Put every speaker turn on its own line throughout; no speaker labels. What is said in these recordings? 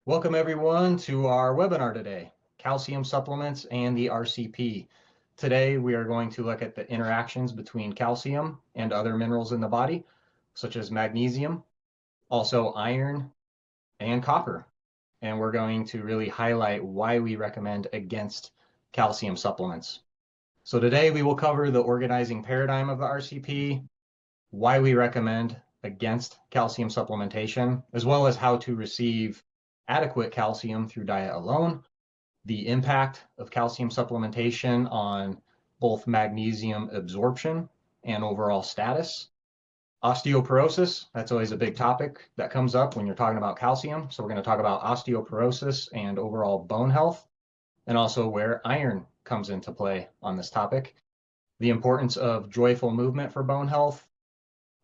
Welcome everyone to our webinar today, Calcium Supplements and the RCP. Today we are going to look at the interactions between calcium and other minerals in the body, such as magnesium, also iron and copper. And we're going to really highlight why we recommend against calcium supplements. So today we will cover the organizing paradigm of the RCP, why we recommend against calcium supplementation, as well as how to receive adequate calcium through diet alone, the impact of calcium supplementation on both magnesium absorption and overall status, osteoporosis. That's always a big topic that comes up when you're talking about calcium. So we're going to talk about osteoporosis and overall bone health, and also where iron comes into play on this topic, the importance of joyful movement for bone health,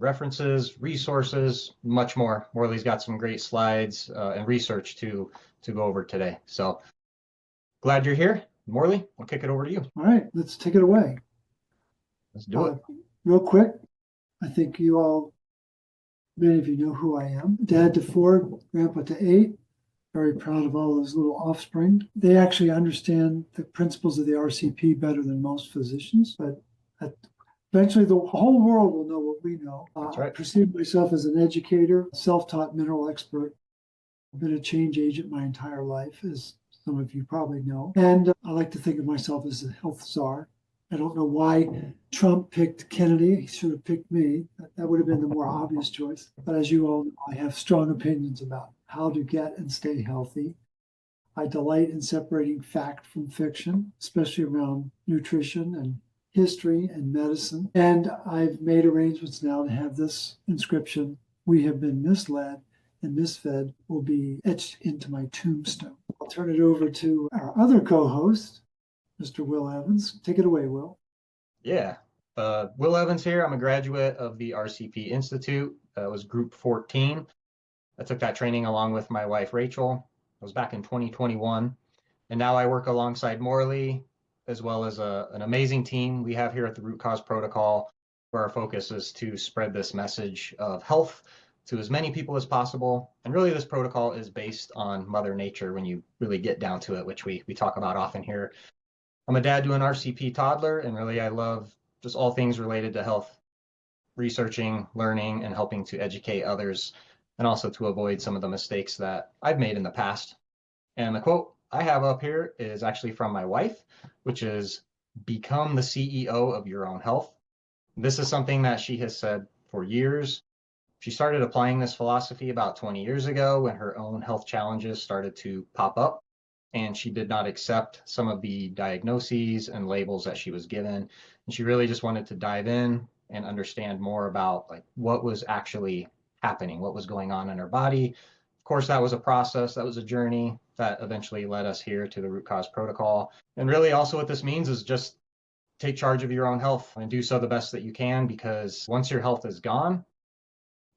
references, resources, much more. Morley's got some great slides and research to go over today. So glad you're here. Morley, I'll kick it over to you.
All right, let's take it away.
Let's do it.
Real quick, I think many of you know who I am. Dad to 4, grandpa to 8. Very proud of all those little offspring. They actually understand the principles of the RCP better than most physicians, but eventually the whole world will know what we know.
That's right.
I perceive myself as an educator, self-taught mineral expert. I've been a change agent my entire life, as some of you probably know. And I like to think of myself as a health czar. I don't know why Trump picked Kennedy. He should have picked me. That would have been the more obvious choice. But as you all know, I have strong opinions about how to get and stay healthy. I delight in separating fact from fiction, especially around nutrition and history and medicine. And I've made arrangements now to have this inscription, "We have been misled and misfed," will be etched into my tombstone. I'll turn it over to our other co-host, Mr. Will Evans. Take it away, Will.
Yeah. Will Evans here. I'm a graduate of the RCP Institute. It was group 14. I took that training along with my wife, Rachel. It was back in 2021. And now I work alongside Morley, as well as an amazing team we have here at the Root Cause Protocol, where our focus is to spread this message of health to as many people as possible. And really this protocol is based on Mother Nature when you really get down to it, which we talk about often here. I'm a dad to an RCP toddler, and really I love just all things related to health, researching, learning, and helping to educate others, and also to avoid some of the mistakes that I've made in the past. And the quote I have up here is actually from my wife, which is, "Become the CEO of your own health." This is something that she has said for years. She started applying this philosophy about 20 years ago when her own health challenges started to pop up, and she did not accept some of the diagnoses and labels that she was given. And she really just wanted to dive in and understand more about what was actually happening, what was going on in her body. Of course, that was a process, that was a journey that eventually led us here to the Root Cause Protocol. And really also what this means is just take charge of your own health and do so the best that you can, because once your health is gone,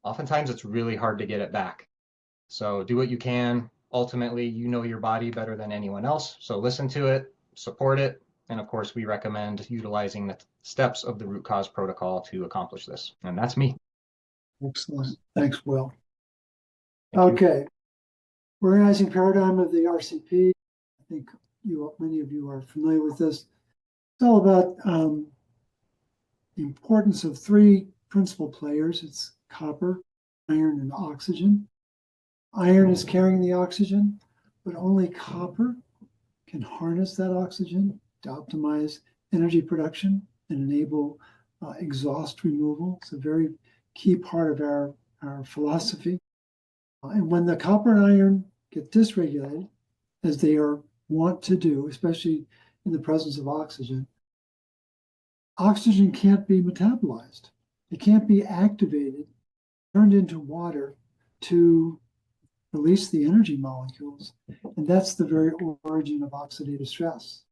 oftentimes it's really hard to get it back. So do what you can. Ultimately, you know your body better than anyone else. So listen to it, support it. And of course, we recommend utilizing the steps of the Root Cause Protocol to accomplish this. And that's me.
Excellent. Thanks, Will.
Thank you.
Okay. Organizing paradigm of the RCP. I think many of you are familiar with this. It's all about the importance of 3 principal players. It's copper, iron, and oxygen. Iron is carrying the oxygen, but only copper can harness that oxygen to optimize energy production and enable exhaust removal. It's a very key part of our philosophy. And when the copper and iron get dysregulated, as they are wont to do, especially in the presence of oxygen, oxygen can't be metabolized. It can't be activated, turned into water to release the energy molecules. And that's the very origin of oxidative stress.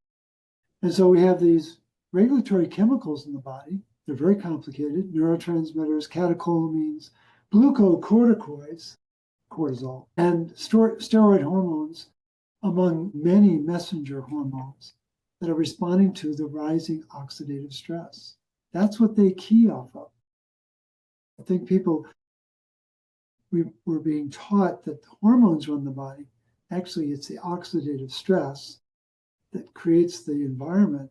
And so we have these regulatory chemicals in the body. They're very complicated: neurotransmitters, catecholamines, glucocorticoids, cortisol, and steroid hormones, among many messenger hormones that are responding to the rising oxidative stress. That's what they key off of. I think we're being taught that the hormones run the body. Actually, it's the oxidative stress that creates the environment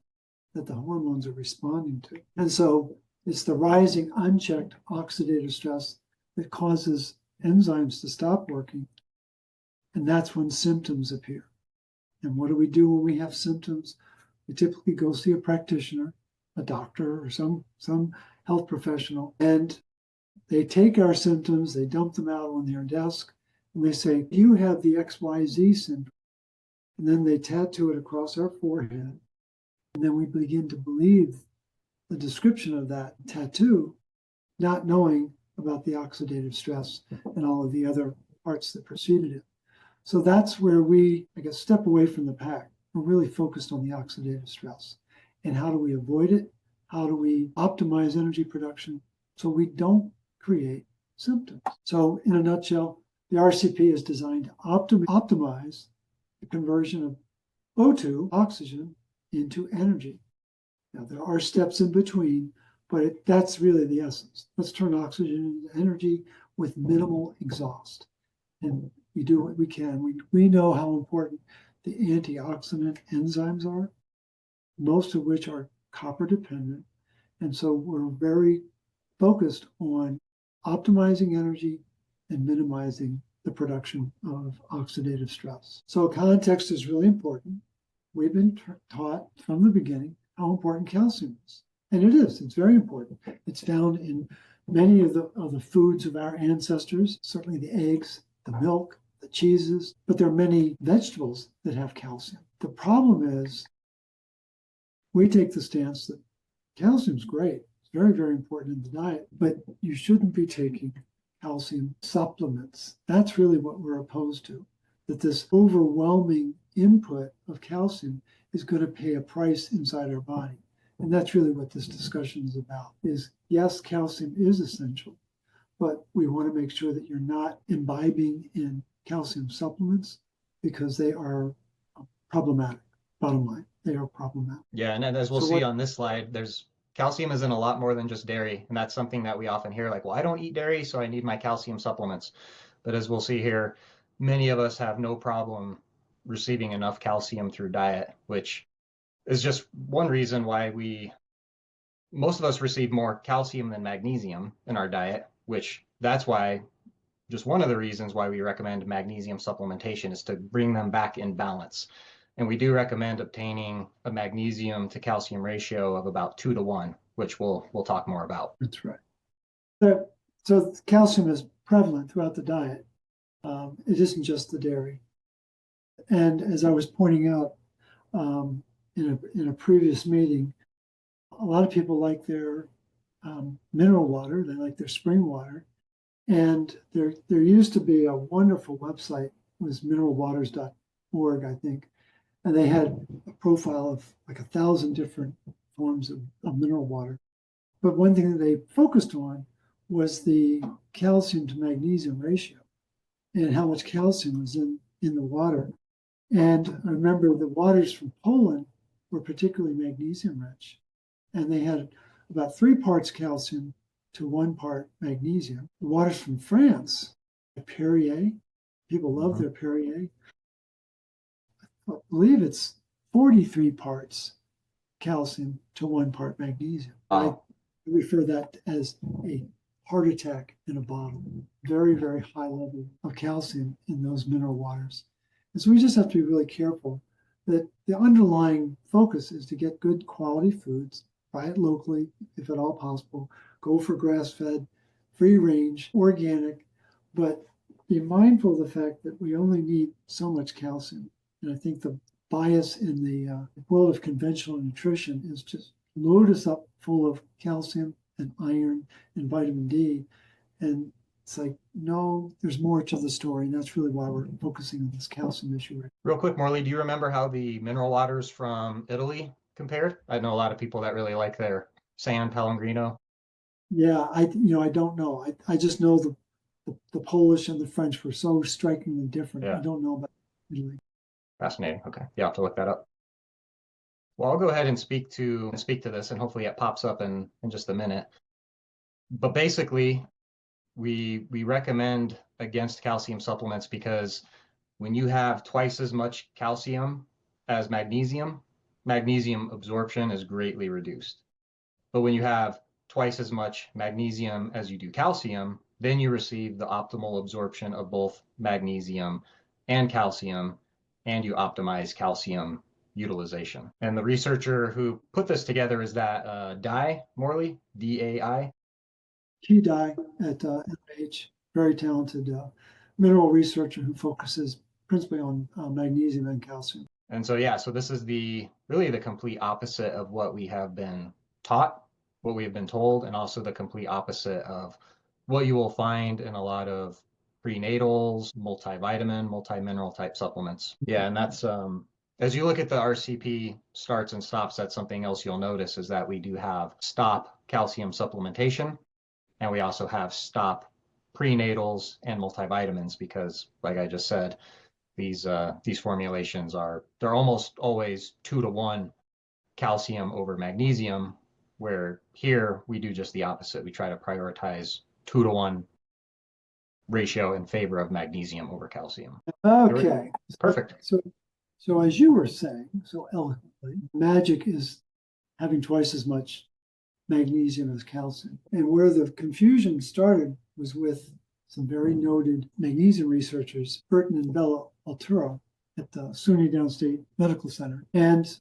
that the hormones are responding to. And so it's the rising unchecked oxidative stress that causes enzymes to stop working. And that's when symptoms appear. And what do we do when we have symptoms? We typically go see a practitioner, a doctor, or some health professional, and they take our symptoms, they dump them out on their desk, and they say, you have the XYZ syndrome. And then they tattoo it across our forehead. And then we begin to believe the description of that tattoo, not knowing about the oxidative stress and all of the other parts that preceded it. So that's where we, I guess, step away from the pack. We're really focused on the oxidative stress. And how do we avoid it? How do we optimize energy production so we don't create symptoms? So in a nutshell, the RCP is designed to optimize the conversion of O2, oxygen, into energy. Now, there are steps in between, but that's really the essence. Let's turn oxygen into energy with minimal exhaust. And we do what we can. We know how important the antioxidant enzymes are, most of which are copper dependent. And so we're very focused on optimizing energy and minimizing the production of oxidative stress. So context is really important. We've been taught from the beginning how important calcium is. And it is, it's very important. It's found in many of the foods of our ancestors, certainly the eggs, the milk, the cheeses, but there are many vegetables that have calcium. The problem is we take the stance that calcium's great. It's very, very important in the diet, but you shouldn't be taking calcium supplements. That's really what we're opposed to, that this overwhelming input of calcium is going to pay a price inside our body. And that's really what this discussion is about, is yes, calcium is essential, but we want to make sure that you're not imbibing in calcium supplements because they are problematic. Bottom line, they are problematic.
Yeah, and as we'll see on this slide, there's calcium is in a lot more than just dairy. And that's something that we often hear, like, well, I don't eat dairy, so I need my calcium supplements. But as we'll see here, many of us have no problem receiving enough calcium through diet, which is just one reason why most of us receive more calcium than magnesium in our diet, which that's why, just one of the reasons why we recommend magnesium supplementation is to bring them back in balance. And we do recommend obtaining a magnesium to calcium ratio of about 2-to-1, which we'll talk more about.
That's right. So calcium is prevalent throughout the diet. It isn't just the dairy. And as I was pointing out in a previous meeting, a lot of people like their mineral water. They like their spring water. And there used to be a wonderful website, it was mineralwaters.org, I think. And they had a profile of like 1,000 different forms of mineral water. But one thing that they focused on was the calcium to magnesium ratio and how much calcium was in the water. And I remember the waters from Poland were particularly magnesium rich. And they had about 3 parts calcium to 1 part magnesium. The waters from France, Perrier, people love their Perrier. I believe it's 43 parts calcium to 1 part magnesium.
Wow.
I refer that as a heart attack in a bottle. Very, very high level of calcium in those mineral waters. And so we just have to be really careful that the underlying focus is to get good quality foods, buy it locally, if at all possible, go for grass-fed, free range, organic, but be mindful of the fact that we only need so much calcium. And I think the bias in the world of conventional nutrition is just load us up full of calcium and iron and vitamin D. And it's like, no, there's more to the story. And that's really why we're focusing on this calcium issue.
Real quick, Morley, do you remember how the mineral waters from Italy compared? I know a lot of people that really like their San Pellegrino.
Yeah, I don't know. I just know the Polish and the French were so strikingly different.
Yeah.
I don't know about Italy.
Fascinating. Okay. Yeah, I'll have to look that up. Well, I'll go ahead and speak to this, and hopefully it pops up in just a minute. But basically, we recommend against calcium supplements because When you have twice as much calcium as magnesium, magnesium absorption is greatly reduced. But when you have twice as much magnesium as you do calcium, then you receive the optimal absorption of both magnesium and calcium, and you optimize calcium utilization. And the researcher who put this together is that Morley, D-A-I.
Key Dye at NIH, very talented mineral researcher who focuses principally on magnesium and calcium.
And so, yeah, so this is really the complete opposite of what we have been taught, what we have been told, and also the complete opposite of what you will find in a lot of prenatals, multivitamin, multi-mineral type supplements. Yeah, and that's as you look at the RCP starts and stops, that's something else you'll notice is that we do have stop calcium supplementation, and we also have stop prenatals and multivitamins because, like I just said, these formulations they're almost always 2-to-1 calcium over magnesium, where here we do just the opposite. We try to prioritize 2-to-1 ratio in favor of magnesium over calcium.
Okay.
Perfect.
So as you were saying so eloquently, magic is having twice as much magnesium as calcium. And where the confusion started was with some very noted magnesium researchers, Burton and Bella Alturo at the SUNY Downstate Medical Center. And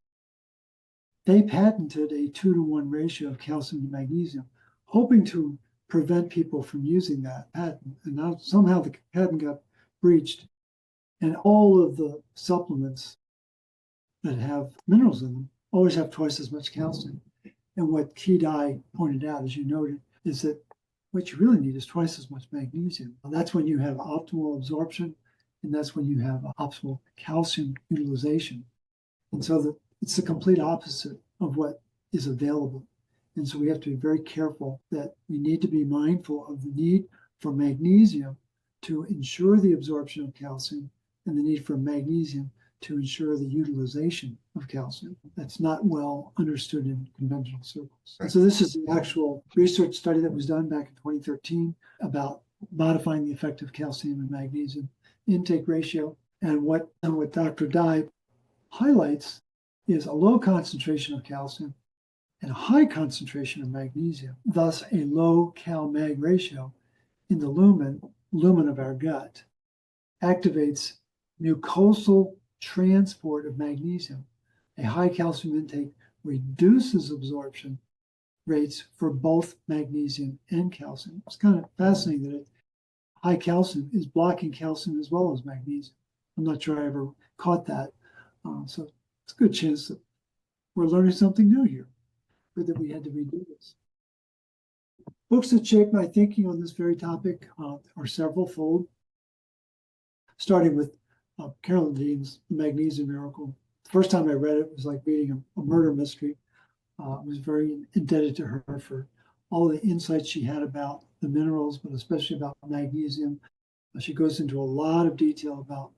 they patented a 2-to-1 ratio of calcium to magnesium, hoping to prevent people from using that patent. And now somehow the patent got breached, and all of the supplements that have minerals in them always have twice as much calcium. And what Key Dye pointed out, as you noted, is that what you really need is twice as much magnesium. And that's when you have optimal absorption, and that's when you have optimal calcium utilization. And so it's the complete opposite of what is available. And so we have to be very careful that we need to be mindful of the need for magnesium to ensure the absorption of calcium and the need for magnesium to ensure the utilization of calcium. That's not well understood in conventional circles. And so this is the actual research study that was done back in 2013 about modifying the effect of calcium and magnesium intake ratio. And what Dr. Dye highlights is a low concentration of calcium and a high concentration of magnesium, thus a low cal-mag ratio in the lumen of our gut activates mucosal transport of magnesium. A high calcium intake reduces absorption rates for both magnesium and calcium. It's kind of fascinating that high calcium is blocking calcium as well as magnesium. I'm not sure I ever caught that. So it's a good chance that we're learning something new here, or that we had to redo this. Books that shaped my thinking on this very topic are several-fold, starting with Carolyn Dean's The Magnesium Miracle. The first time I read it was like reading a murder mystery. I was very indebted to her for all the insights she had about the minerals, but especially about magnesium. She goes into a lot of detail about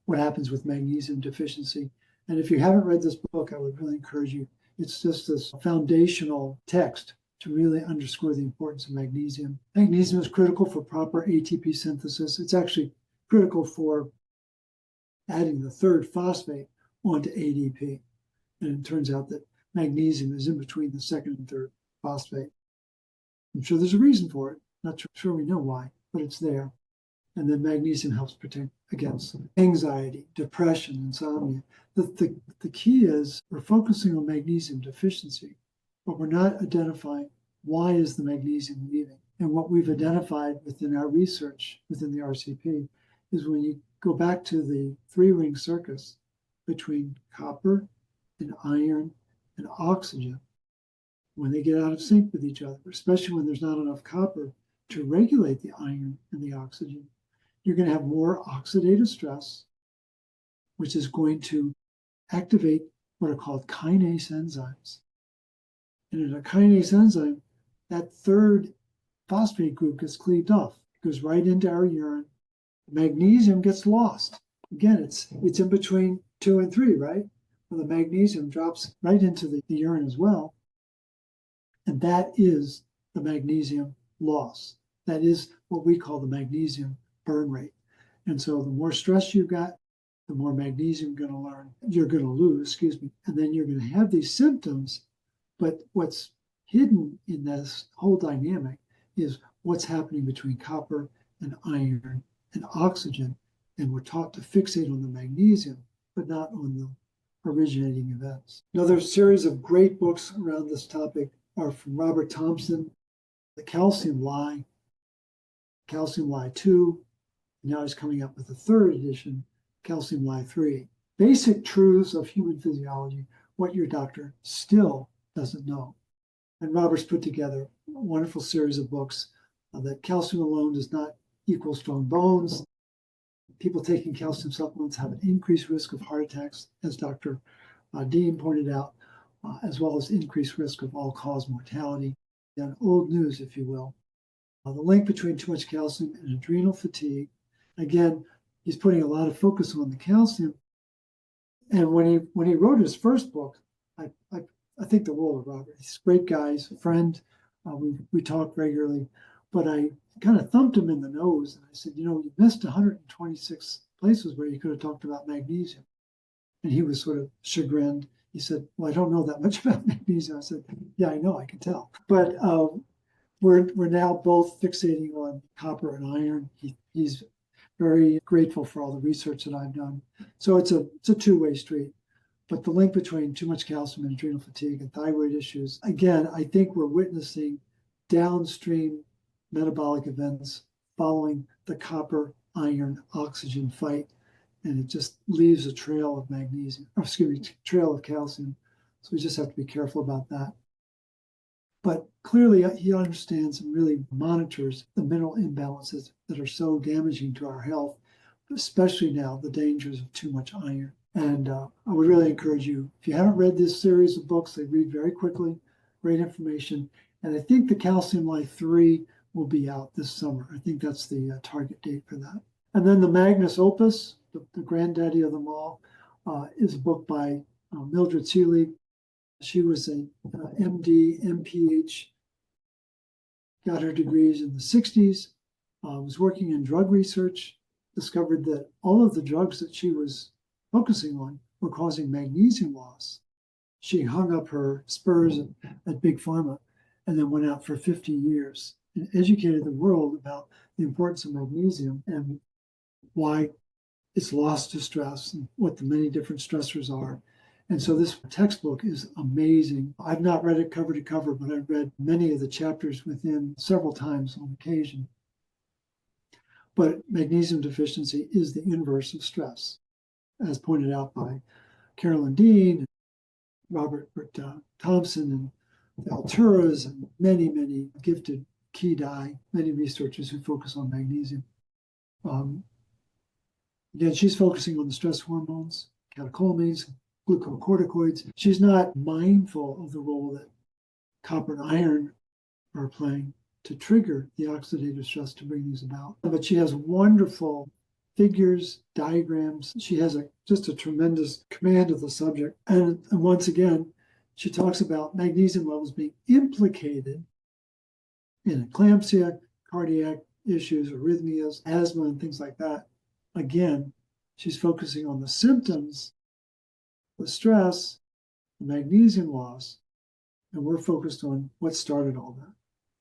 what happens with magnesium deficiency. And if you haven't read this book, I would really encourage you. It's just this foundational text to really underscore the importance of magnesium. Magnesium is critical for proper ATP synthesis. It's actually critical for adding the third phosphate onto ADP. And it turns out that magnesium is in between the second and third phosphate. I'm sure there's a reason for it. Not sure we know why, but it's there. And then magnesium helps protect against anxiety, depression, insomnia. The key is we're focusing on magnesium deficiency, but we're not identifying why is the magnesium leaving. And what we've identified within our research within the RCP is when you go back to the three-ring circus between copper and iron and oxygen, when they get out of sync with each other, especially when there's not enough copper to regulate the iron and the oxygen, you're going to have more oxidative stress, which is going to activate what are called kinase enzymes. And in a kinase enzyme, that third phosphate group gets cleaved off. It goes right into our urine. Magnesium gets lost. Again, it's in between 2 and 3, right? Well, the magnesium drops right into the urine as well. And that is the magnesium loss. That is what we call the magnesium burn rate. And so the more stress you've got, the more magnesium you're going to lose, excuse me, and then you're going to have these symptoms. But what's hidden in this whole dynamic is what's happening between copper and iron and oxygen. And we're taught to fixate on the magnesium, but not on the originating events. Another series of great books around this topic are from Robert Thompson, The Calcium Lie, Calcium Lie 2, and now he's coming up with a third edition, Calcium Lie 3. Basic truths of human physiology, what your doctor still doesn't know. And Robert's put together a wonderful series of books that calcium alone does not equal strong bones. People taking calcium supplements have an increased risk of heart attacks, as Dr. Dean pointed out, as well as increased risk of all-cause mortality. And old news, if you will. The link between too much calcium and adrenal fatigue. Again, he's putting a lot of focus on the calcium. And when he wrote his first book, I think the world of Robert. He's a great guy, he's a friend. We talk regularly, but I kind of thumped him in the nose and I said, you missed 126 places where you could have talked about magnesium. And he was sort of chagrined. He said, well, I don't know that much about magnesium. I said, yeah, I know, I can tell. But we're now both fixating on copper and iron. He's very grateful for all the research that I've done. So it's a two-way street. But the link between too much calcium and adrenal fatigue and thyroid issues, again, I think we're witnessing downstream metabolic events following the copper, iron, oxygen fight. And it just leaves a trail of trail of calcium. So we just have to be careful about that. But clearly he understands and really monitors the mineral imbalances that are so damaging to our health, especially now the dangers of too much iron. And I would really encourage you, if you haven't read this series of books, they read very quickly, great information. And I think the Calcium Lie 3 will be out this summer. I think that's the target date for that. And then the Magnus Opus, the granddaddy of them all, is a book by Mildred Seelig. She was an MD, MPH, got her degrees in the 60s, was working in drug research, discovered that all of the drugs that she was focusing on were causing magnesium loss. She hung up her spurs at Big Pharma and then went out for 50 years and educated the world about the importance of magnesium and why it's lost to stress and what the many different stressors are. And so this textbook is amazing. I've not read it cover to cover, but I've read many of the chapters within several times on occasion. But magnesium deficiency is the inverse of stress, as pointed out by Carolyn Dean, Robert Thompson, and the Alturas, and many, many gifted many researchers who focus on magnesium. Again, she's focusing on the stress hormones, catecholamines, glucocorticoids. She's not mindful of the role that copper and iron are playing to trigger the oxidative stress to bring these about. But she has wonderful figures, diagrams. She has just a tremendous command of the subject. And once again, she talks about magnesium levels being implicated in eclampsia, cardiac issues, arrhythmias, asthma, and things like that. Again, she's focusing on the symptoms, the stress, the magnesium loss, and we're focused on what started all that.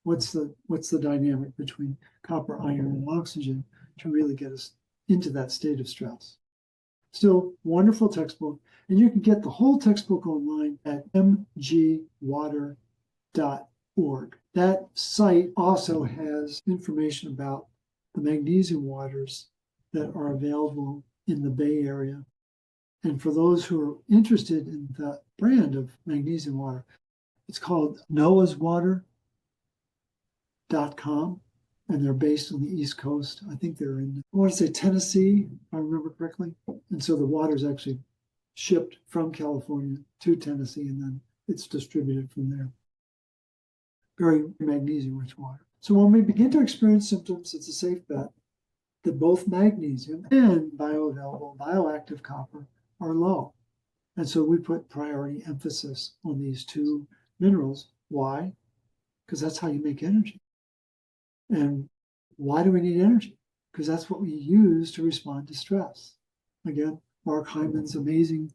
What's the dynamic between copper, iron, and oxygen to really get us into that state of stress. Still, wonderful textbook, and you can get the whole textbook online at mgwater.org. That site also has information about the magnesium waters that are available in the Bay Area. And for those who are interested in the brand of magnesium water, it's called noahswater.com, and they're based on the East Coast. I think they're in, I want to say Tennessee, if I remember correctly. And so the water is actually shipped from California to Tennessee, and then it's distributed from there. Very magnesium-rich water. So when we begin to experience symptoms, it's a safe bet that both magnesium and bioavailable, bioactive copper are low. And so we put priority emphasis on these two minerals. Why? Because that's how you make energy. And why do we need energy? Because that's what we use to respond to stress. Again, Mark Hyman's amazing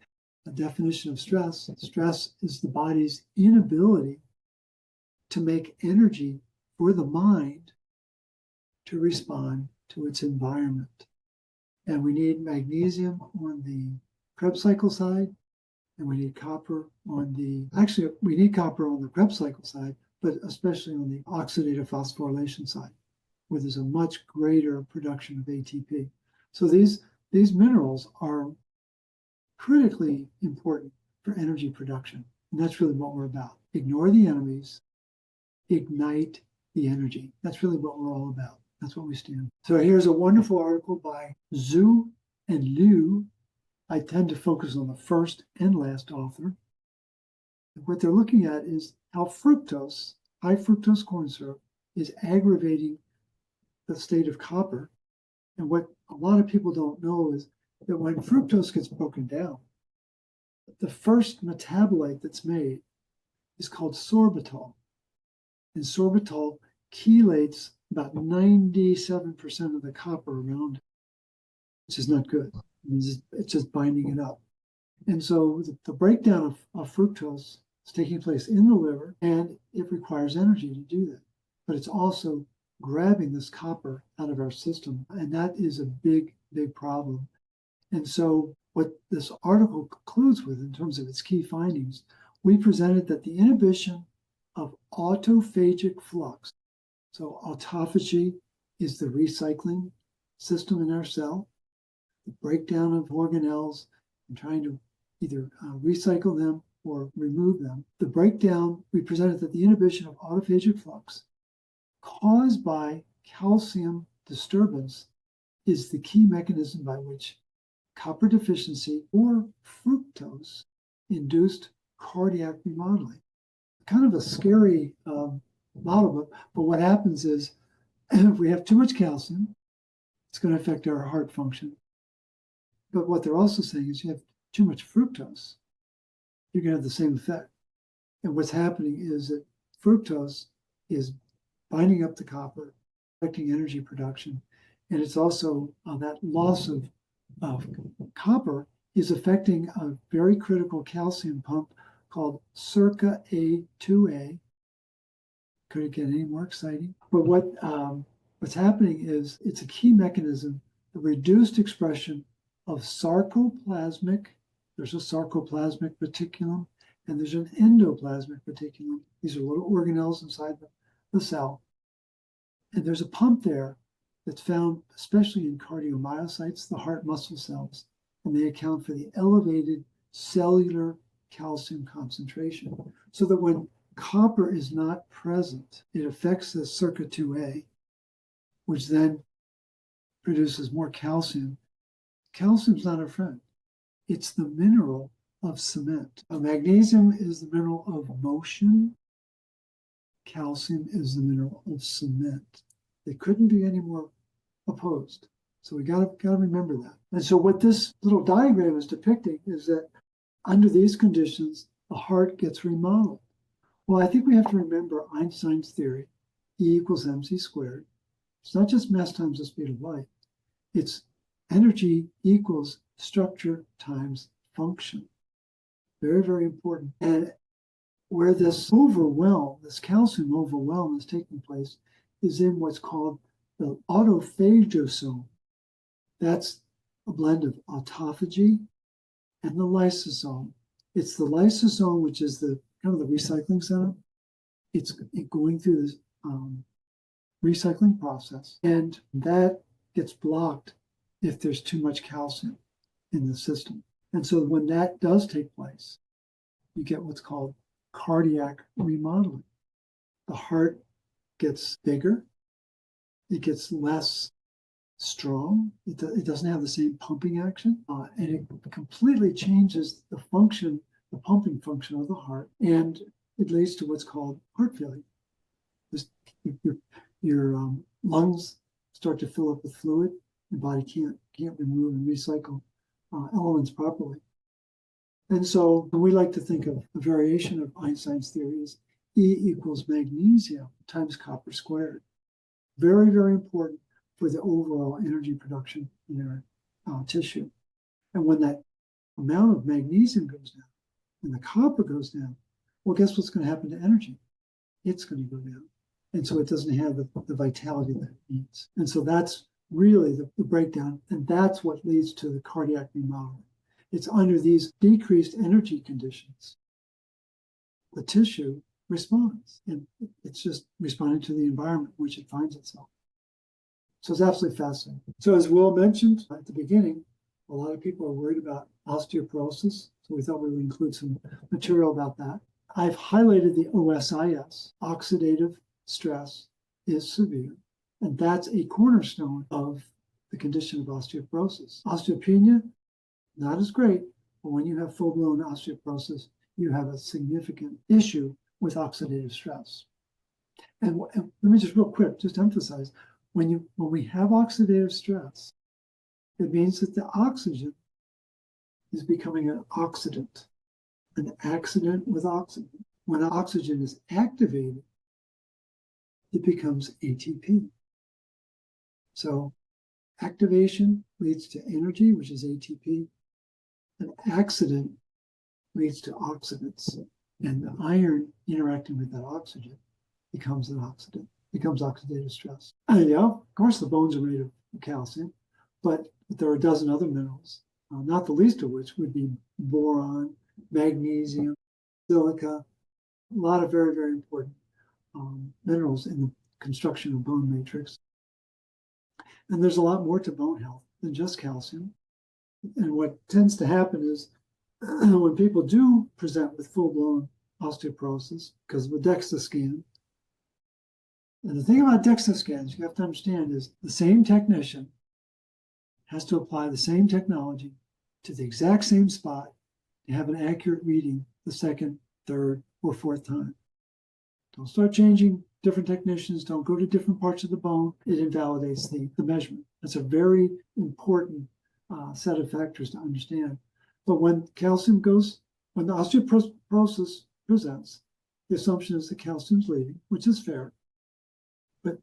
definition of stress. Stress is the body's inability to make energy for the mind to respond to its environment. And we need magnesium on the Krebs cycle side, and we need copper on we need copper on the Krebs cycle side, but especially on the oxidative phosphorylation side, where there's a much greater production of ATP. So these minerals are critically important for energy production. And that's really what we're about. Ignore the enemies, ignite the energy. That's really what we're all about. That's what we stand. So here's a wonderful article by Zhu and Liu. I tend to focus on the first and last author. What they're looking at is how fructose, high fructose corn syrup, is aggravating the state of copper. And what a lot of people don't know is that when fructose gets broken down, the first metabolite that's made is called sorbitol. And sorbitol chelates about 97% of the copper around it, which is not good. It's just binding it up. And so the breakdown of fructose is taking place in the liver, and it requires energy to do that. But it's also grabbing this copper out of our system, and that is a big, big problem. And so what this article concludes with in terms of its key findings, we presented that the inhibition of autophagic flux, so autophagy is the recycling system in our cell, the breakdown of organelles and trying to either recycle them or remove them. The breakdown, we presented that the inhibition of autophagic flux caused by calcium disturbance is the key mechanism by which copper deficiency or fructose induced cardiac remodeling. Kind of a scary model, but what happens is if we have too much calcium, it's going to affect our heart function. But what they're also saying is you have too much fructose, you're going to have the same effect. And what's happening is that fructose is binding up the copper, affecting energy production. And it's also that loss of copper is affecting a very critical calcium pump called circa A2A. Could it get any more exciting? But what's happening is it's a key mechanism, the reduced expression of sarcoplasmic. There's a sarcoplasmic reticulum, and there's an endoplasmic reticulum. These are little organelles inside the cell. And there's a pump there that's found especially in cardiomyocytes, the heart muscle cells, and they account for the elevated cellular calcium concentration. So that when copper is not present, it affects the circa 2A, which then produces more calcium. Calcium's not our friend. It's the mineral of cement. Magnesium is the mineral of motion. Calcium is the mineral of cement. They couldn't be any more opposed. So we got to remember that. And so what this little diagram is depicting is that under these conditions, the heart gets remodeled. Well, I think we have to remember Einstein's theory, E equals mc squared. It's not just mass times the speed of light. It's energy equals structure times function. Very, very important. And where this overwhelm, this calcium overwhelm is taking place is in what's called the autophagosome. That's a blend of autophagy and the lysosome. It's the lysosome, which is the kind of the recycling center. It's going through this recycling process, and that gets blocked if there's too much calcium in the system. And so when that does take place, you get what's called cardiac remodeling. The heart gets bigger, it gets less strong, it doesn't have the same pumping action, and it completely changes the function, the pumping function of the heart, and it leads to what's called heart failure. Your lungs start to fill up with fluid, your body can't remove and recycle elements properly. And so we like to think of a variation of Einstein's theory as E equals magnesium times copper squared. Very, very important for the overall energy production in our tissue. And when that amount of magnesium goes down and the copper goes down, well, guess what's going to happen to energy? It's going to go down. And so it doesn't have the vitality that it needs. And so that's really the breakdown. And that's what leads to the cardiac remodeling. It's under these decreased energy conditions, the tissue responds. And it's just responding to the environment in which it finds itself. So it's absolutely fascinating. So as Will mentioned at the beginning, a lot of people are worried about osteoporosis. So we thought we would include some material about that. I've highlighted the OSIS, oxidative stress is severe, and that's a cornerstone of the condition of osteoporosis. Osteopenia, not as great, but when you have full-blown osteoporosis, you have a significant issue with oxidative stress. And let me just real quick, just emphasize, when we have oxidative stress, it means that the oxygen is becoming an oxidant, an accident with oxygen. When oxygen is activated, it becomes ATP. So activation leads to energy, which is ATP. An accident leads to oxidants. And the iron interacting with that oxygen becomes an oxidant, becomes oxidative stress. And yeah, of course, the bones are made of calcium, but there are a dozen other minerals, not the least of which would be boron, magnesium, silica, a lot of very, very important minerals in the construction of bone matrix. And there's a lot more to bone health than just calcium. And what tends to happen is when people do present with full-blown osteoporosis because of a DEXA scan, and the thing about DEXA scans you have to understand is the same technician has to apply the same technology to the exact same spot to have an accurate reading the second, third, or fourth time. Don't start changing different technicians. Don't go to different parts of the bone. It invalidates the measurement. That's a very important set of factors to understand. But when calcium goes, when the osteoporosis presents, the assumption is the calcium's leaving, which is fair. But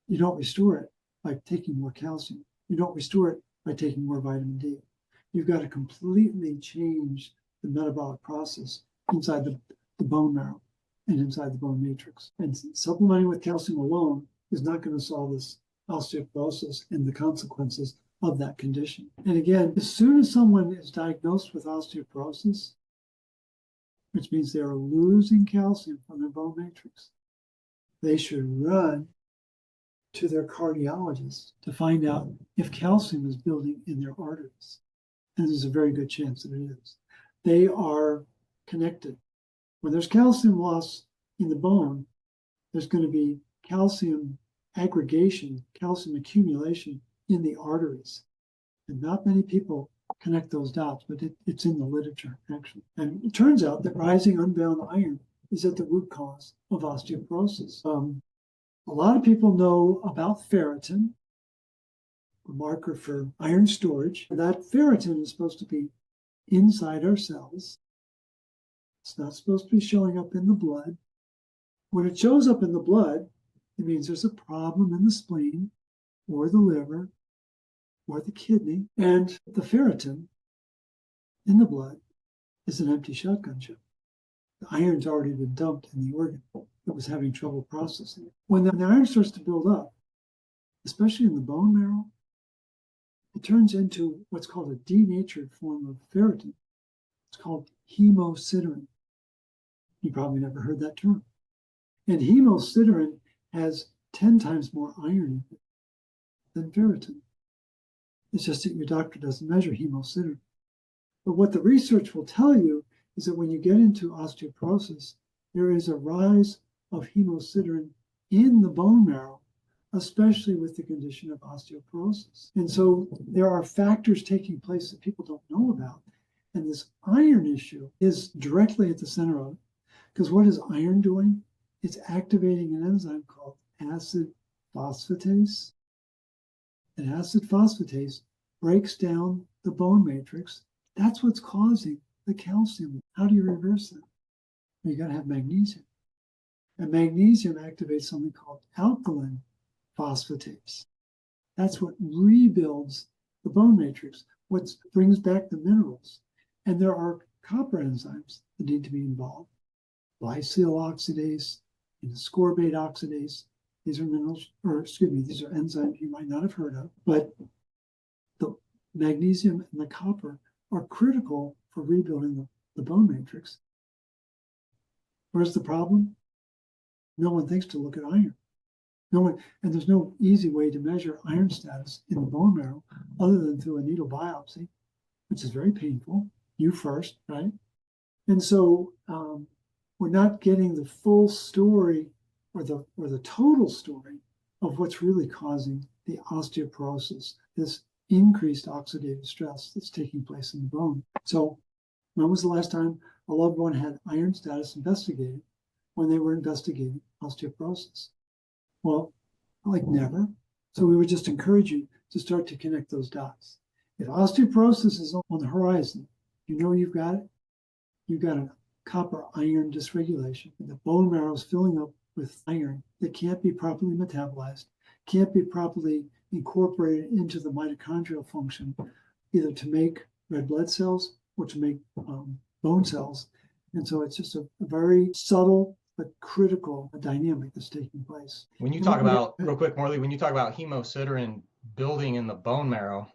you don't restore it by taking more calcium. You don't restore it by taking more vitamin D. You've got to completely change the metabolic process inside the bone marrow and inside the bone matrix. And supplementing with calcium alone is not going to solve this osteoporosis and the consequences of that condition. And again, as soon as someone is diagnosed with osteoporosis, which means they are losing calcium from their bone matrix, they should run to their cardiologist to find out if calcium is building in their arteries. And there's a very good chance that it is. They are connected. When there's calcium loss in the bone, there's going to be calcium aggregation, calcium accumulation in the arteries. And not many people connect those dots, but it's in the literature, actually. And it turns out that rising unbound iron is at the root cause of osteoporosis. A lot of people know about ferritin, a marker for iron storage. That ferritin is supposed to be inside our cells. It's not supposed to be showing up in the blood. When it shows up in the blood, it means there's a problem in the spleen or the liver or the kidney. And the ferritin in the blood is an empty shotgun shell. The iron's already been dumped in the organ that was having trouble processing it. When the iron starts to build up, especially in the bone marrow, it turns into what's called a denatured form of ferritin. It's called hemosiderin. You probably never heard that term. And hemosiderin has 10 times more iron in it than ferritin. It's just that your doctor doesn't measure hemosiderin. But what the research will tell you is that when you get into osteoporosis, there is a rise of hemosiderin in the bone marrow, especially with the condition of osteoporosis. And so there are factors taking place that people don't know about. And this iron issue is directly at the center of it. Because what is iron doing? It's activating an enzyme called acid phosphatase. And acid phosphatase breaks down the bone matrix. That's what's causing the calcium. How do you reverse that? Well, you got to have magnesium. And magnesium activates something called alkaline phosphatase. That's what rebuilds the bone matrix. what brings back the minerals. And there are copper enzymes that need to be involved. Glycyl oxidase and ascorbate oxidase. These are minerals, or excuse me, these are enzymes you might not have heard of, but the magnesium and the copper are critical for rebuilding the bone matrix. Where's the problem? No one thinks to look at iron. No one, and there's no easy way to measure iron status in the bone marrow other than through a needle biopsy, which is very painful. You first, right? And so we're not getting the full story or the total story of what's really causing the osteoporosis, this increased oxidative stress that's taking place in the bone. So when was the last time a loved one had iron status investigated when they were investigating osteoporosis? Well, like never. So we would just encourage you to start to connect those dots. If osteoporosis is on the horizon, you know you've got it. You've got a copper iron dysregulation. The bone marrow is filling up with iron that can't be properly metabolized, can't be properly incorporated into the mitochondrial function, either to make red blood cells or to make bone cells. And so it's just a very subtle but critical dynamic that's taking place.
When you talk about, real quick, Morley, when you talk about hemosiderin building in the bone marrow,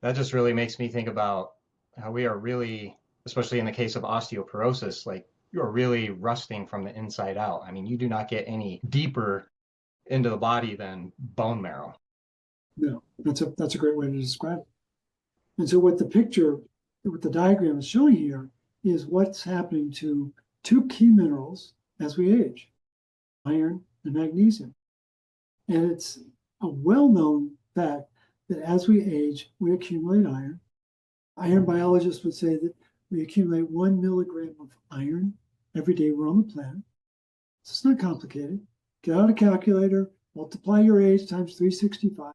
that just really makes me think about how we are really, especially in the case of osteoporosis, like you're really rusting from the inside out. I mean, you do not get any deeper into the body than bone marrow.
No, that's a great way to describe it. And so what the diagram is showing here is what's happening to two key minerals as we age, iron and magnesium. And it's a well-known fact that as we age, we accumulate iron. Iron biologists would say that we accumulate 1 milligram of iron every day we're on the planet. So it's not complicated. Get out a calculator, multiply your age times 365,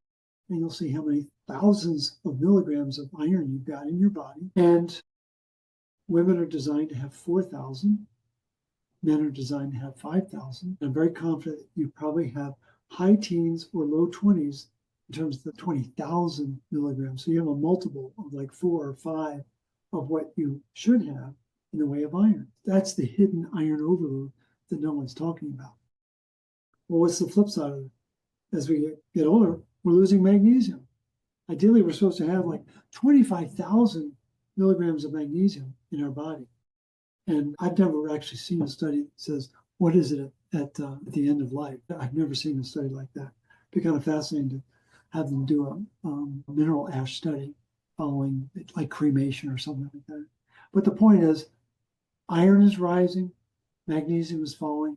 and you'll see how many thousands of milligrams of iron you've got in your body. And women are designed to have 4,000. Men are designed to have 5,000. I'm very confident you probably have high teens or low 20s in terms of the 20,000 milligrams. So you have a multiple of like 4 or 5 of what you should have in the way of iron. That's the hidden iron overload that no one's talking about. Well, what's the flip side of it? As we get older, we're losing magnesium. Ideally, we're supposed to have like 25,000 milligrams of magnesium in our body. And I've never actually seen a study that says, what is it at the end of life? I've never seen a study like that. It'd be kind of fascinating to have them do a mineral ash study following like cremation or something like that. But the point is, iron is rising, magnesium is falling,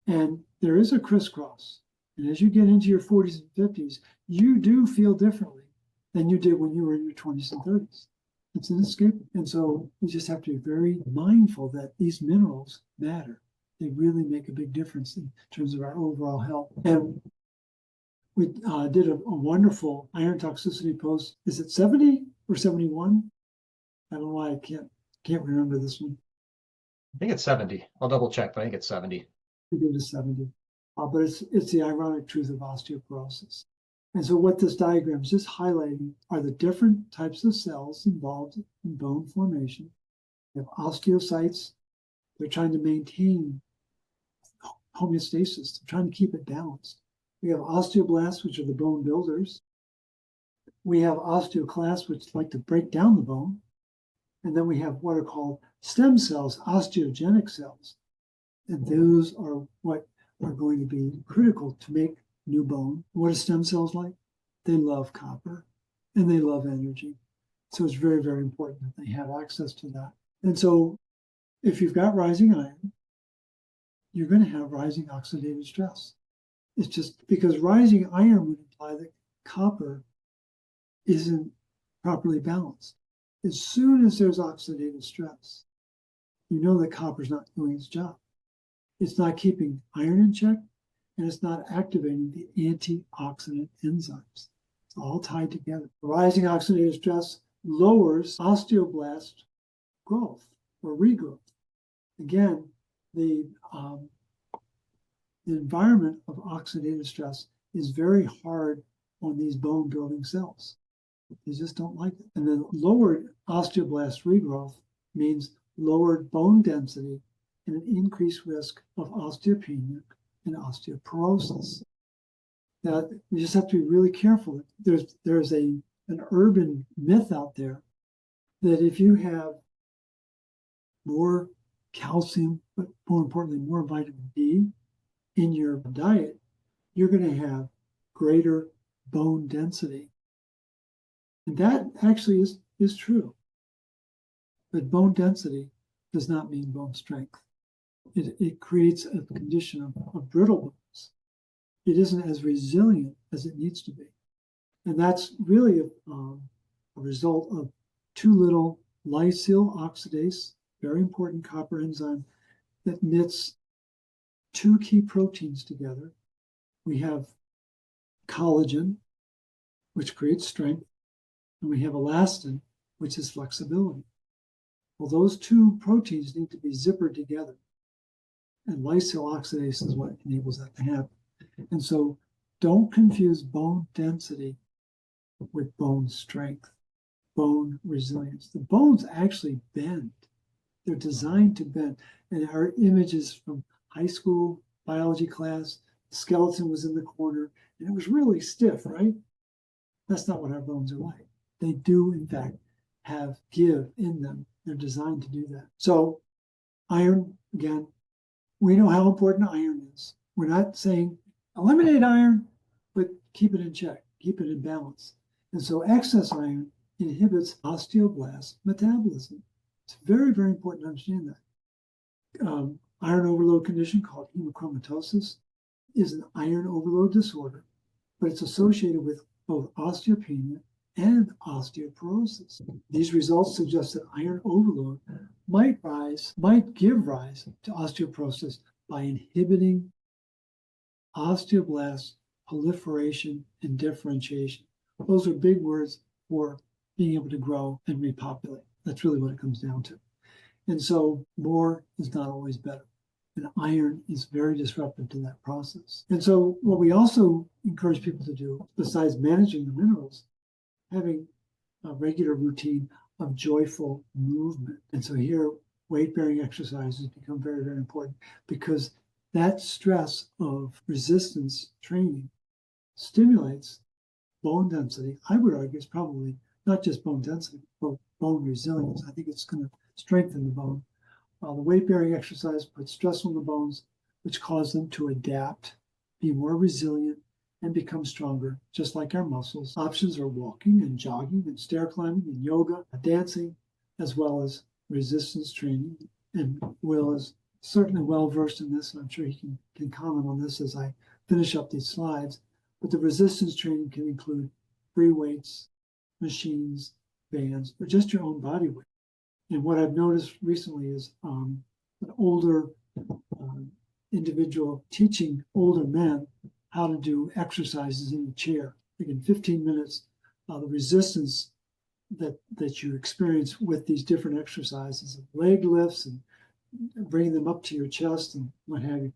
and there is a crisscross. And as you get into your 40s and 50s, you do feel differently than you did when you were in your 20s and 30s. It's inescapable. And so we just have to be very mindful that these minerals matter. They really make a big difference in terms of our overall health. And we did a wonderful iron toxicity post. Is it 70 or 71? I don't know why I can't remember this one.
I think it's 70. I'll double check, but I think it's 70.
We did a 70. But it's the ironic truth of osteoporosis. And so what this diagram is just highlighting are the different types of cells involved in bone formation. You have osteocytes. They're trying to maintain homeostasis. They're trying to keep it balanced. We have osteoblasts, which are the bone builders. We have osteoclasts, which like to break down the bone. And then we have what are called stem cells, osteogenic cells. And those are what are going to be critical to make new bone. What are stem cells like? They love copper and they love energy. So it's very, very important that they have access to that. And so if you've got rising iron, you're going to have rising oxidative stress. It's just because rising iron would imply that copper isn't properly balanced. As soon as there's oxidative stress, you know that copper's not doing its job. It's not keeping iron in check, and it's not activating the antioxidant enzymes. It's all tied together. Rising oxidative stress lowers osteoblast growth or regrowth. Again, the environment of oxidative stress is very hard on these bone building cells. They just don't like it. And then lowered osteoblast regrowth means lowered bone density and an increased risk of osteopenia and osteoporosis. Now, we just have to be really careful. There's an urban myth out there that if you have more calcium, but more importantly, more vitamin D in your diet, you're going to have greater bone density. And that actually is true. But bone density does not mean bone strength. It creates a condition of brittle bones. It isn't as resilient as it needs to be. And that's really a result of too little lysyl oxidase, very important copper enzyme that knits two key proteins together. We have collagen, which creates strength, and we have elastin, which is flexibility. Well, those two proteins need to be zippered together. And lysyl oxidase is what enables that to happen. And so don't confuse bone density with bone strength, bone resilience. The bones actually bend. They're designed to bend. And our images from high school biology class, the skeleton was in the corner and it was really stiff, right? That's not what our bones are like. They do, in fact, have give in them. They're designed to do that. So iron, again, we know how important iron is. We're not saying eliminate iron, but keep it in check, keep it in balance. And so excess iron inhibits osteoblast metabolism. It's very, very important to understand that. Iron overload condition called hemochromatosis is an iron overload disorder, but it's associated with both osteopenia and osteoporosis. These results suggest that iron overload might give rise to osteoporosis by inhibiting osteoblast proliferation and differentiation. Those are big words for being able to grow and repopulate. That's really what it comes down to. And so more is not always better. And iron is very disruptive to that process. And so what we also encourage people to do, besides managing the minerals, having a regular routine of joyful movement. And so here, weight-bearing exercises become very, very important because that stress of resistance training stimulates bone density. I would argue it's probably not just bone density, but bone resilience. I think it's going to strengthen the bone. The weight-bearing exercise puts stress on the bones, which cause them to adapt, be more resilient, and become stronger, just like our muscles. Options are walking and jogging and stair climbing and yoga, dancing, as well as resistance training. And Will is certainly well versed in this, and I'm sure he can comment on this as I finish up these slides. But the resistance training can include free weights, machines, bands, or just your own body weight. And what I've noticed recently is an older individual teaching older men how to do exercises in the chair. Like in 15 minutes, the resistance that you experience with these different exercises, leg lifts and bringing them up to your chest and what have you.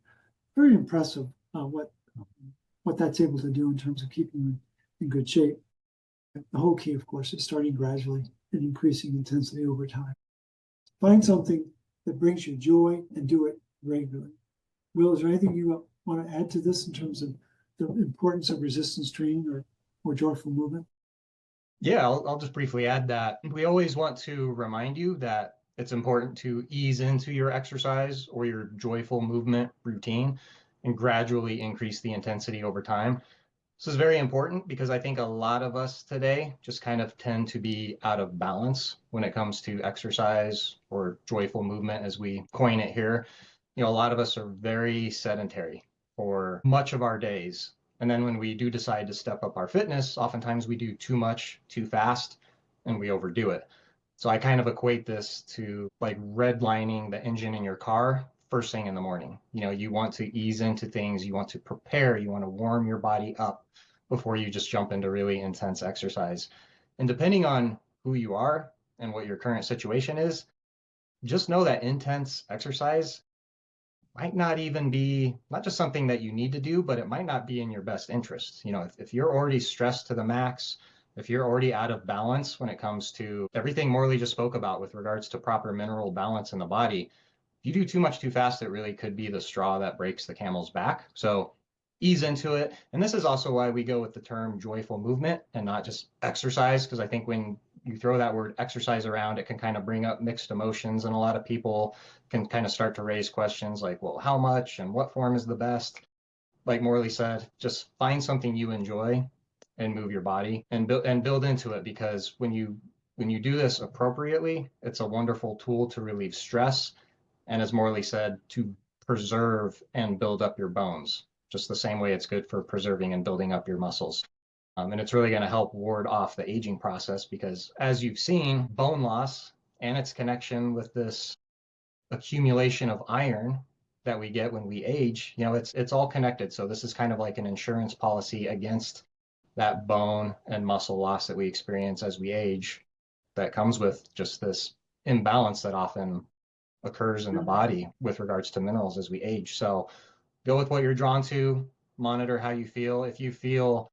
Very impressive what that's able to do in terms of keeping you in good shape. The whole key, of course, is starting gradually and increasing intensity over time. Find something that brings you joy and do it regularly. Will, is there anything you want to add to this in terms of the importance of resistance training or joyful movement?
Yeah, I'll just briefly add that we always want to remind you that it's important to ease into your exercise or your joyful movement routine and gradually increase the intensity over time. This is very important because I think a lot of us today just kind of tend to be out of balance when it comes to exercise or joyful movement, as we coin it here. A lot of us are very sedentary for much of our days. And then when we do decide to step up our fitness, oftentimes we do too much, too fast, and we overdo it. So I kind of equate this to like redlining the engine in your car first thing in the morning. You want to ease into things, you want to prepare, you want to warm your body up before you just jump into really intense exercise. And depending on who you are and what your current situation is, just know that intense exercise might not even be not just something that you need to do, but it might not be in your best interest. If you're already stressed to the max, If you're already out of balance when it comes to everything Morley just spoke about with regards to proper mineral balance in the body, if you do too much too fast, it really could be the straw that breaks the camel's back. So ease into it. And this is also why we go with the term joyful movement and not just exercise, because I think when you throw that word exercise around, it can kind of bring up mixed emotions, and a lot of people can kind of start to raise questions like, well, how much and what form is the best? Like Morley said, just find something you enjoy and move your body and build into it, because when you do this appropriately, it's a wonderful tool to relieve stress, and as Morley said, to preserve and build up your bones, just the same way it's good for preserving and building up your muscles. And it's really going to help ward off the aging process, because as you've seen, bone loss and its connection with this accumulation of iron that we get when we age, it's all connected. So this is kind of like an insurance policy against that bone and muscle loss that we experience as we age, that comes with just this imbalance that often occurs in the body with regards to minerals as we age. So go with what you're drawn to, monitor how you feel. If you feel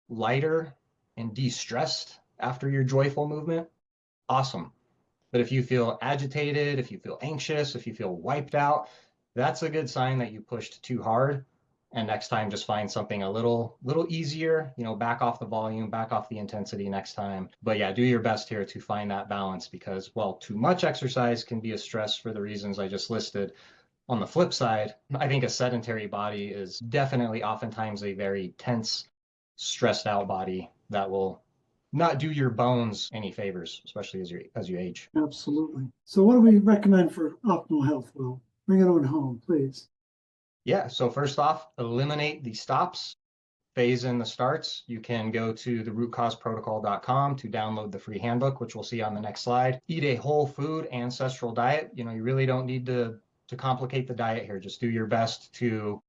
lighter and de-stressed after your joyful movement, awesome. But if you feel agitated, if you feel anxious, if you feel wiped out, that's a good sign that you pushed too hard. And next time, just find something a little easier, back off the volume, back off the intensity next time. But yeah, do your best here to find that balance, because, well, too much exercise can be a stress for the reasons I just listed. On the flip side, I think a sedentary body is definitely oftentimes a very tense, stressed out body that will not do your bones any favors, especially as you age.
Absolutely. So what do we recommend for optimal health? Well, bring it on home, please.
Yeah, so first off, eliminate the stops, phase in the starts. You can go to the rootcauseprotocol.com to download the free handbook, which we'll see on the next slide. Eat a whole food ancestral diet. You really don't need to complicate the diet here. Just do your best to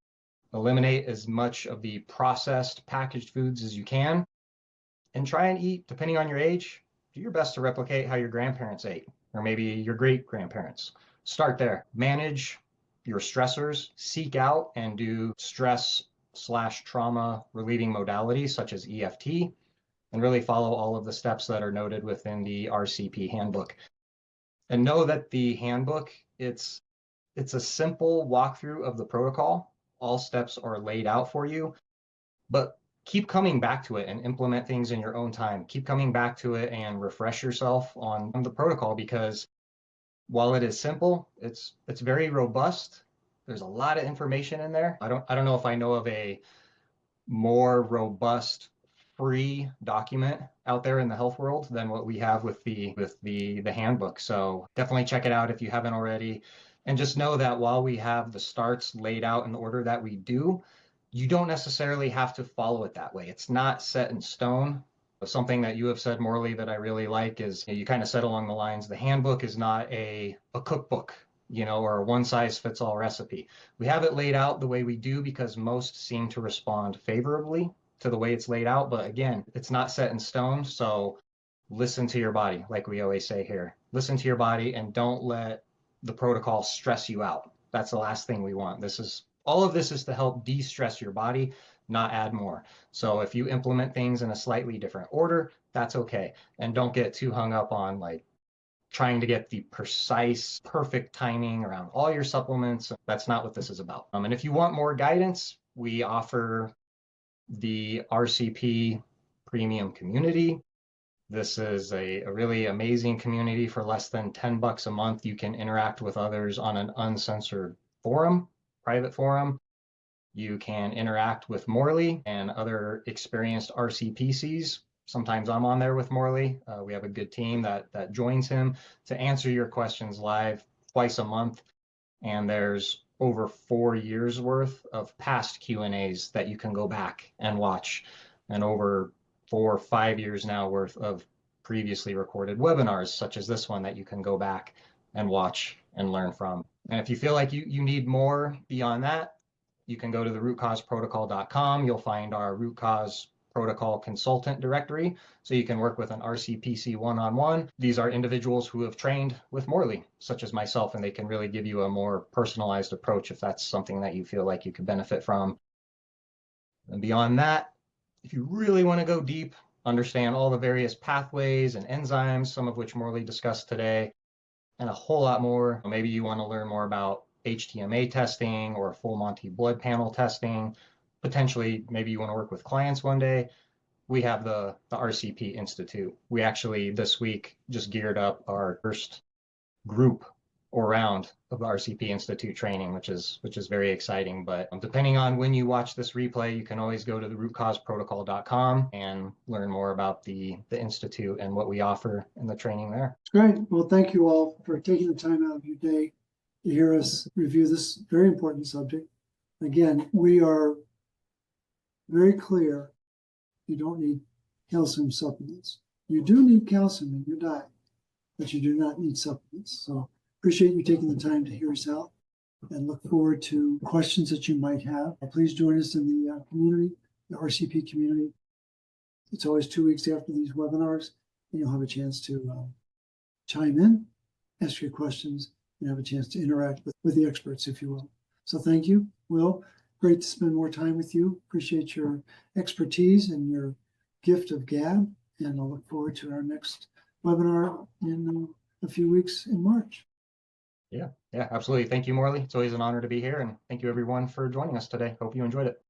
eliminate as much of the processed packaged foods as you can, and try and eat, depending on your age, do your best to replicate how your grandparents ate, or maybe your great grandparents. Start there. Manage your stressors, seek out and do stress/trauma relieving modalities such as EFT, and really follow all of the steps that are noted within the RCP handbook. And know that the handbook, it's a simple walkthrough of the protocol. All steps are laid out for you, but keep coming back to it and implement things in your own time. Keep coming back to it and refresh yourself on the protocol, because while it is simple, it's very robust. There's a lot of information in there. I don't know if I know of a more robust free document out there in the health world than what we have with the handbook. So definitely check it out if you haven't already. And just know that while we have the starts laid out in the order that we do, you don't necessarily have to follow it that way. It's not set in stone. Something that you have said, Morley, that I really like is, you kind of said along the lines, the handbook is not a cookbook, or a one size fits all recipe. We have it laid out the way we do because most seem to respond favorably to the way it's laid out. But again, it's not set in stone. So listen to your body, like we always say here. Listen to your body and don't let the protocol stress you out. That's the last thing we want. All of this is to help de-stress your body, not add more. So if you implement things in a slightly different order, that's okay. And don't get too hung up on like trying to get the precise, perfect timing around all your supplements. That's not what this is about. And if you want more guidance, we offer the RCP Premium Community. This is a really amazing community. For less than $10 a month, you can interact with others on an uncensored forum, private forum. You can interact with Morley and other experienced RCPCs. Sometimes I'm on there with Morley. We have a good team that joins him to answer your questions live twice a month. And there's over 4 years worth of past Q&As that you can go back and watch, and over 4 or 5 years now worth of previously recorded webinars, such as this one, that you can go back and watch and learn from. And if you feel like you need more beyond that, you can go to the rootcauseprotocol.com. You'll find our root cause protocol consultant directory, so you can work with an RCPC one-on-one. These are individuals who have trained with Morley, such as myself, and they can really give you a more personalized approach if that's something that you feel like you could benefit from. And beyond that, if you really want to go deep understand all the various pathways and enzymes, some of which Morley discussed today, and a whole lot more. Maybe you want to learn more about HTMA testing or full Monty blood panel testing. Potentially, maybe you want to work with clients one day. We have the RCP Institute. We actually this week just geared up our first group or round of the RCP Institute training, which is very exciting. But depending on when you watch this replay, you can always go to the rootcauseprotocol.com and learn more about the Institute and what we offer in the training there.
Great. Well, thank you all for taking the time out of your day to hear us review this very important subject. Again, we are very clear you don't need calcium supplements. You do need calcium in your diet, but you do not need supplements. So appreciate you taking the time to hear us out and look forward to questions that you might have. Please join us in the community, the RCP community. It's always 2 weeks after these webinars, and you'll have a chance to chime in, ask your questions, and have a chance to interact with the experts, if you will. So thank you, Will. Great to spend more time with you. Appreciate your expertise and your gift of gab, and I'll look forward to our next webinar in a few weeks in March.
Yeah, absolutely. Thank you, Morley. It's always an honor to be here, and thank you everyone for joining us today. Hope you enjoyed it.